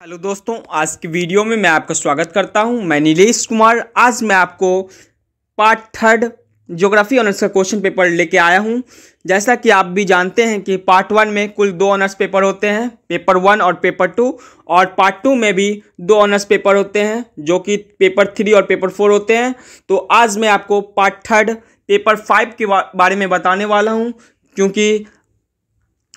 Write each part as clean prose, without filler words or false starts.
Hello दोस्तों, आज की वीडियो में मैं आपका स्वागत करता हूं। मैं नीलेश कुमार। आज मैं आपको पार्ट थर्ड ज्योग्राफी ऑनर्स का क्वेश्चन पेपर लेके आया हूं। जैसा कि आप भी जानते हैं कि पार्ट वन में कुल 2 ऑनर्स पेपर होते हैं, पेपर 1 और पेपर 2, और पार्ट 2 में भी 2 ऑनर्स पेपर होते हैं जो कि पेपर 3 और पेपर 4 होते हैं। तो आज मैं आपको पार्ट थर्ड पेपर 5 के बारे में बताने वाला हूँ, क्योंकि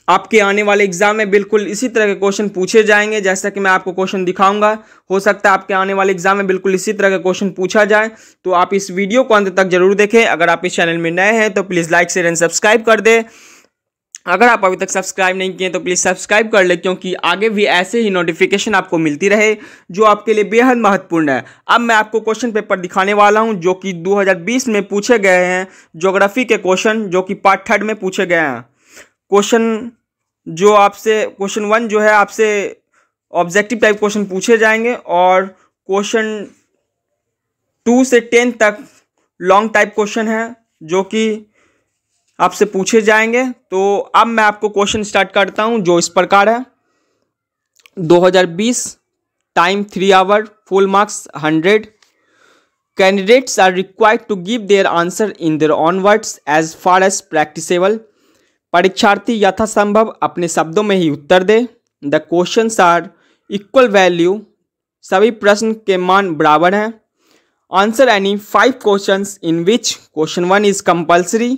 आपके आने वाले एग्जाम में बिल्कुल इसी तरह के क्वेश्चन पूछे जाएंगे। जैसा कि मैं आपको क्वेश्चन दिखाऊंगा, हो सकता है आपके आने वाले एग्जाम में बिल्कुल इसी तरह का क्वेश्चन पूछा जाए। तो आप इस वीडियो को अंत तक जरूर देखें। अगर आप इस चैनल में नए हैं तो please like share and subscribe कर दें। अगर आप अभी तक सब्सक्राइब नहीं किए तो प्लीज़ सब्सक्राइब कर ले, क्योंकि आगे भी ऐसे ही नोटिफिकेशन आपको मिलती रहे जो आपके लिए बेहद महत्वपूर्ण है। अब मैं आपको क्वेश्चन पेपर दिखाने वाला हूं जो कि 2020 में पूछे गए हैं, ज्योग्राफी के क्वेश्चन जो कि पार्ट थर्ड में पूछे गए हैं। क्वेश्चन 1 जो है आपसे ऑब्जेक्टिव टाइप क्वेश्चन पूछे जाएंगे, और क्वेश्चन 2 से 10 तक लॉन्ग टाइप क्वेश्चन है जो कि आपसे पूछे जाएंगे। तो अब मैं आपको क्वेश्चन स्टार्ट करता हूं जो इस प्रकार है। 2020, time 3 hour, full marks 100। Candidates are required to give their answer in their own words as far as practicable. परीक्षार्थी यथासंभव अपने शब्दों में ही उत्तर दे। The questions are equal value, सभी प्रश्न के मान बराबर हैं। Answer any 5 questions in which question 1 is compulsory.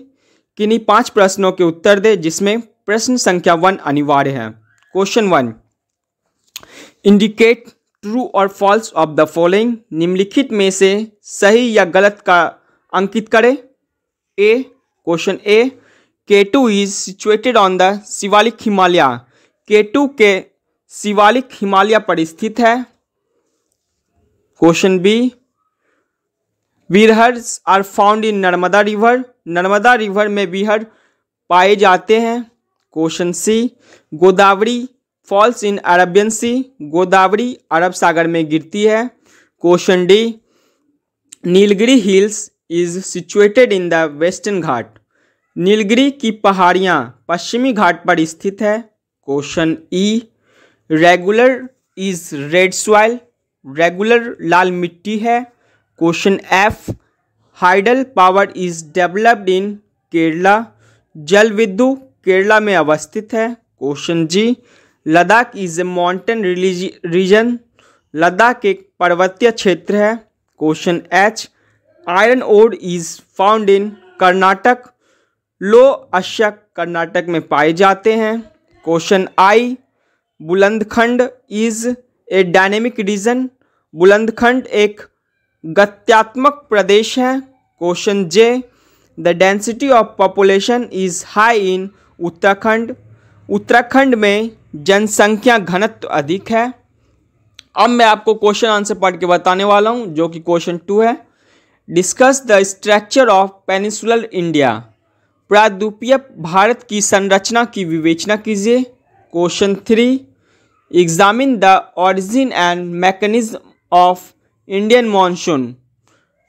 किन्हीं 5 प्रश्नों के उत्तर दे जिसमें प्रश्न संख्या 1 अनिवार्य है। क्वेश्चन 1, इंडिकेट ट्रू और फॉल्स ऑफ द फॉलोइंग। निम्नलिखित में से सही या गलत का अंकित करें। Question A, K2 is situated on the Shivalik Himalaya. K2 के शिवालिक हिमालय पर स्थित है। Question B, Birhors are found in Narmada river. Narmada river में विहर पाए जाते हैं। Question C, Godavari falls in Arabian sea. Godavari अरब सागर में गिरती है। Question D, Nilgiri hills is situated in the western Ghat. Nilgiri की पहाड़ियाँ पश्चिमी घाट पर स्थित है। Question E, regular is red soil. Regular लाल मिट्टी है। Question F, hydel power is developed in Kerala. जल विद्युत केरला में अवस्थित है। Question G, Ladakh is a mountain region. Ladakh एक पर्वतीय क्षेत्र है। Question H, iron ore is found in Karnataka. लो अश्यक कर्नाटक में पाए जाते हैं। Question I, Bulandkhand is A dynamic region. Bulandkhand एक गत्यात्मक प्रदेश है। Question J, the density of population is high in Uttarakhand. Uttarakhand में जनसंख्या घनत्व अधिक है। अब मैं आपको क्वेश्चन आंसर पढ़ के बताने वाला हूं जो कि क्वेश्चन 2 है। Discuss the structure of peninsular India. प्रायद्वीपीय भारत की संरचना की विवेचना कीजिए। Question 3, examine the origin and mechanism of Indian monsoon.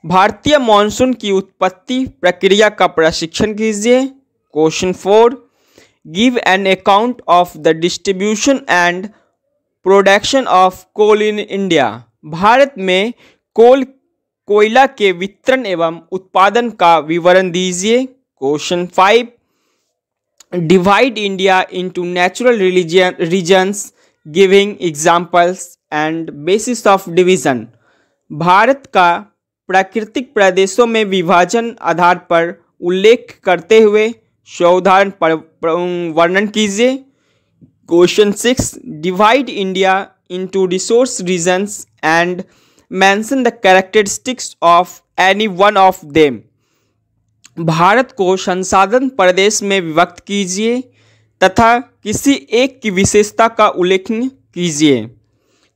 भारतीय मानसून की उत्पत्ति प्रक्रिया का प्रशिक्षण कीजिए। Question 4, give an account of the distribution and production of coal in India. Bharat में कोयला के वितरण एवं उत्पादन का विवरण दीजिए। Question 5, divide India into natural regions giving examples and basis of division. Bharat का प्राकृतिक प्रदेशों में विभाजन आधार पर उल्लेख करते हुए उदाहरण पर वर्णन कीजिए। Question 6, divide India into resource regions and mention the characteristics of any one of them. भारत को संसाधन प्रदेश में विभक्त कीजिए तथा किसी एक की विशेषता का उल्लेख कीजिए।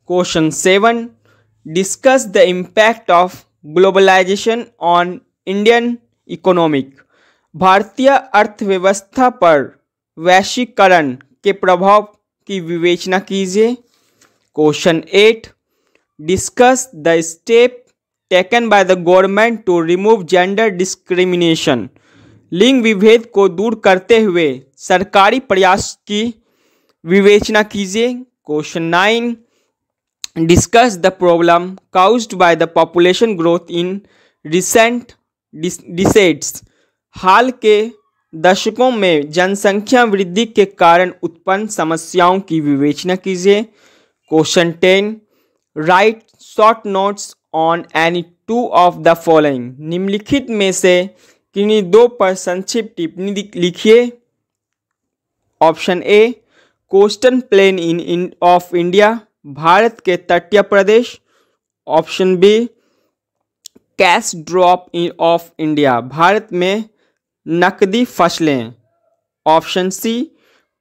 Question 7, discuss the impact of globalisation on Indian economic. भारतीय अर्थव्यवस्था पर वैश्वीकरण के प्रभाव की विवेचना कीजिए। Question 8, discuss the step taken by the government to remove gender discrimination. लिंग विभेद को दूर करते हुए सरकारी प्रयास की विवेचना कीजिए। Question 9, discuss the problem caused by the population growth in recent decades. हाल के दशकों में जनसंख्या वृद्धि के कारण उत्पन्न समस्याओं की विवेचना कीजिए। Question 10, write short notes on any two of the following. निम्नलिखित में से किन्हीं दो पर संक्षिप्त टिप्पणी लिखिए। Option A, coastal plain in of India, Bharat के तटीय प्रदेश। Option B, cash crop in of India, Bharat में नकदी फसलें। Option C,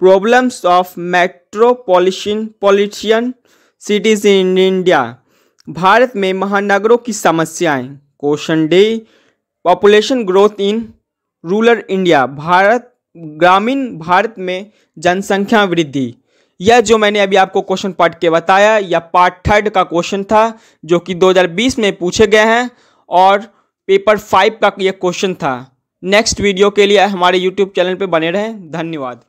problems of metropolitan cities in India, Bharat में महानगरों की समस्याएं। Question D, population growth in rural India, ग्रामीण भारत में जनसंख्या वृद्धि। यह जो मैंने अभी आपको क्वेश्चन पढ़ के बताया, यह पार्ट 3 का क्वेश्चन था जो कि 2020 में पूछे गए हैं और पेपर 5 का यह क्वेश्चन था। नेक्स्ट वीडियो के लिए हमारे YouTube चैनल पर बने रहें। धन्यवाद।